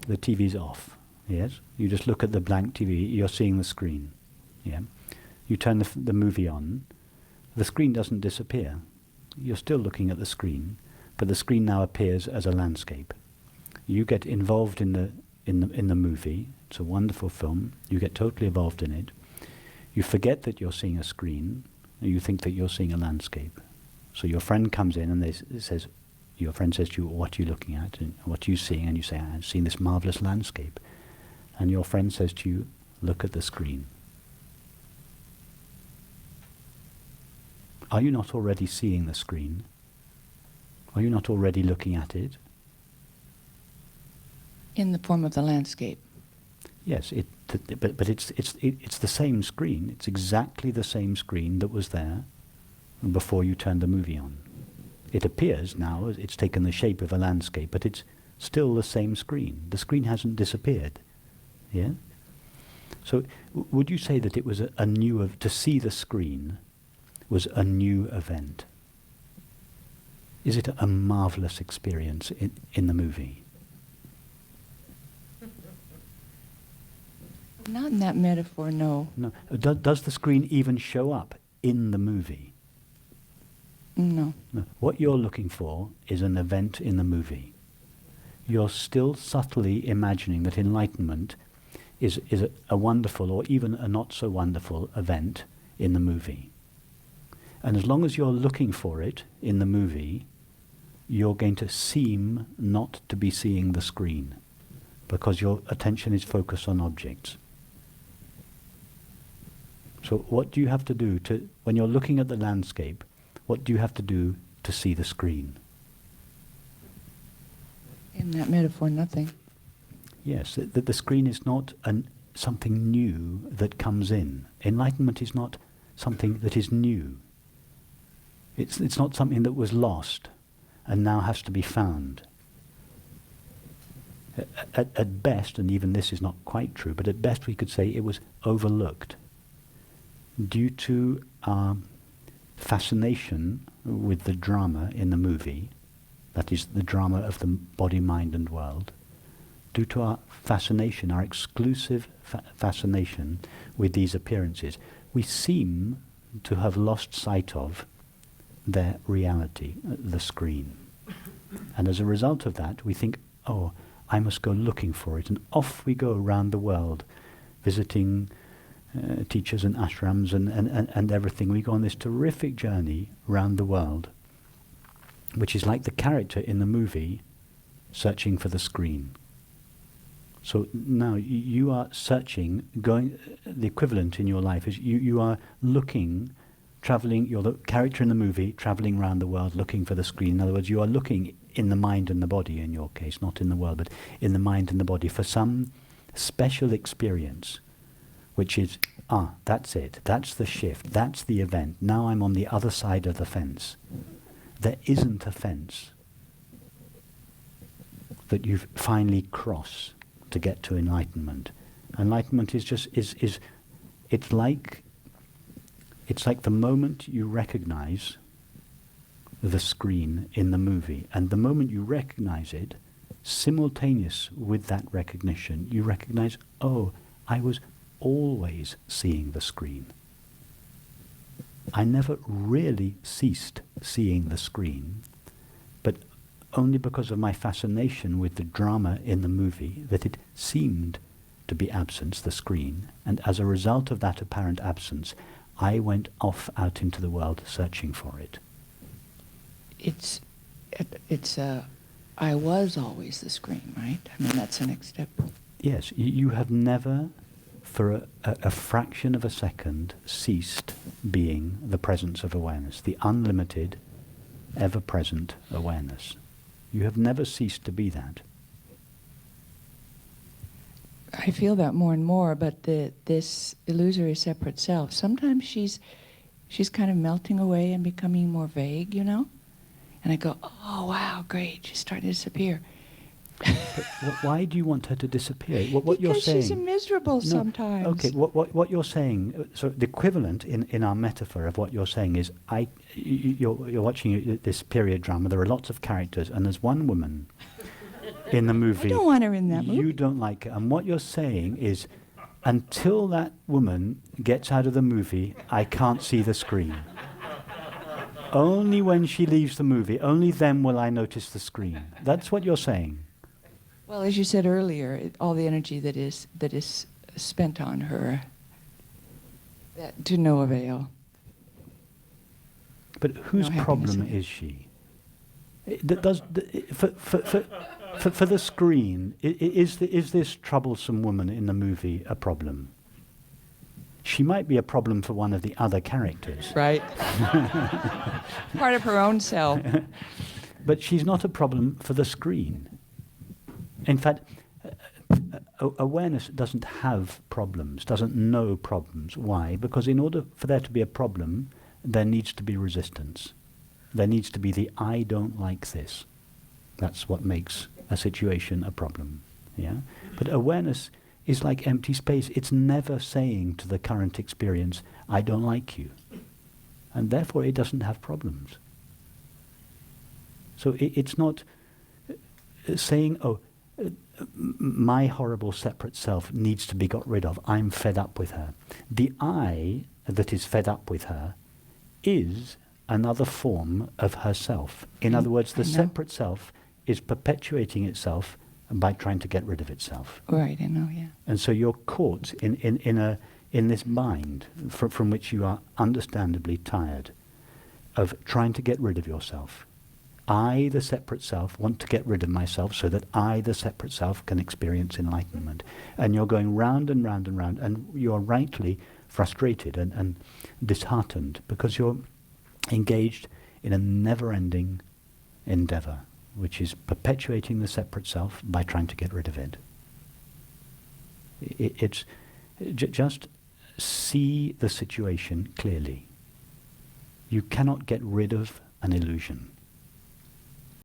the TV's off. Yes? You just look at the blank TV, you're seeing the screen. Yeah? You turn the movie on, the screen doesn't disappear. You're still looking at the screen, but the screen now appears as a landscape. You get involved in the movie. It's a wonderful film. You get totally involved in it. You forget that you're seeing a screen. You think that you're seeing a landscape. So your friend comes in and your friend says to you, "What are you looking at? And what are you seeing?" And you say, "I've seen this marvelous landscape." And your friend says to you, "Look at the screen." Are you not already seeing the screen? Are you not already looking at it? In the form of the landscape. Yes, but it's the same screen. It's exactly the same screen that was there before you turned the movie on. It appears now, it's taken the shape of a landscape, but it's still the same screen. The screen hasn't disappeared. Yeah? So would you say that it was to see the screen was a new event? Is it a marvelous experience in the movie? Not in that metaphor, no. No. Does the screen even show up in the movie? No. No. What you're looking for is an event in the movie. You're still subtly imagining that enlightenment is a wonderful or even a not so wonderful event in the movie. And as long as you're looking for it in the movie, you're going to seem not to be seeing the screen because your attention is focused on objects. So what do you have to do when you're looking at the landscape, what do you have to do to see the screen? In that metaphor, nothing. Yes, that the screen is not something new that comes in. Enlightenment is not something that is new. It's not something that was lost and now has to be found. At best, and even this is not quite true, but at best we could say it was overlooked due to our fascination with the drama in the movie, that is the drama of the body, mind and world, due to our fascination, our exclusive fascination with these appearances, we seem to have lost sight of their reality, the screen. And as a result of that, we think, oh, I must go looking for it. And off we go around the world, visiting teachers and ashrams and everything. We go on this terrific journey around the world, which is like the character in the movie searching for the screen. So now you are searching, the equivalent in your life is you are looking, traveling, you're the character in the movie, traveling around the world looking for the screen. In other words, you are looking in the mind and the body, in your case, not in the world, but in the mind and the body, for some special experience, which is, that's it, that's the shift, that's the event. Now I'm on the other side of the fence. There isn't a fence that you finally cross to get to enlightenment. Enlightenment is just, it's like the moment you recognize the screen in the movie, and the moment you recognize it, simultaneous with that recognition, you recognize, oh, I was always seeing the screen. I never really ceased seeing the screen, but only because of my fascination with the drama in the movie, that it seemed to be absence, the screen, and as a result of that apparent absence, I went off out into the world searching for it. I was always the screen, right? I mean, that's the next step. Yes, you have never, for a fraction of a second, ceased being the presence of awareness, the unlimited, ever-present awareness. You have never ceased to be that. I feel that more and more, but this illusory separate self, sometimes she's kind of melting away and becoming more vague, you know? And I go, oh, wow, great, she's starting to disappear. But why do you want her to disappear? What you're saying? Because she's miserable sometimes. Okay, what you're saying, so the equivalent in our metaphor of what you're saying is, you're watching this period drama, there are lots of characters, and there's one woman in the movie. I don't want her in that movie. You don't like her. And what you're saying is, until that woman gets out of the movie, I can't see the screen. Only when she leaves the movie, only then will I notice the screen. That's what you're saying. Well, as you said earlier, all the energy that is spent on her, that to no avail. But whose No problem happiness. is she? For the screen, is this troublesome woman in the movie a problem? She might be a problem for one of the other characters. Right. Part of her own self. But she's not a problem for the screen. In fact, awareness doesn't have problems, doesn't know problems. Why? Because in order for there to be a problem, there needs to be resistance. There needs to be the I don't like this. That's what makes a situation a problem. Yeah? But awareness is like empty space. It's never saying to the current experience, I don't like you. And therefore it doesn't have problems. So it's not saying, oh, my horrible separate self needs to be got rid of. I'm fed up with her. The I that is fed up with her is another form of herself. In other words, the separate self is perpetuating itself by trying to get rid of itself. Right, I know, yeah. And so you're caught in this bind from which you are understandably tired of trying to get rid of yourself. I, the separate self, want to get rid of myself so that I, the separate self, can experience enlightenment. And you're going round and round and round, and you're rightly frustrated and disheartened because you're engaged in a never-ending endeavor, which is perpetuating the separate self by trying to get rid of it. It's just see the situation clearly. You cannot get rid of an illusion.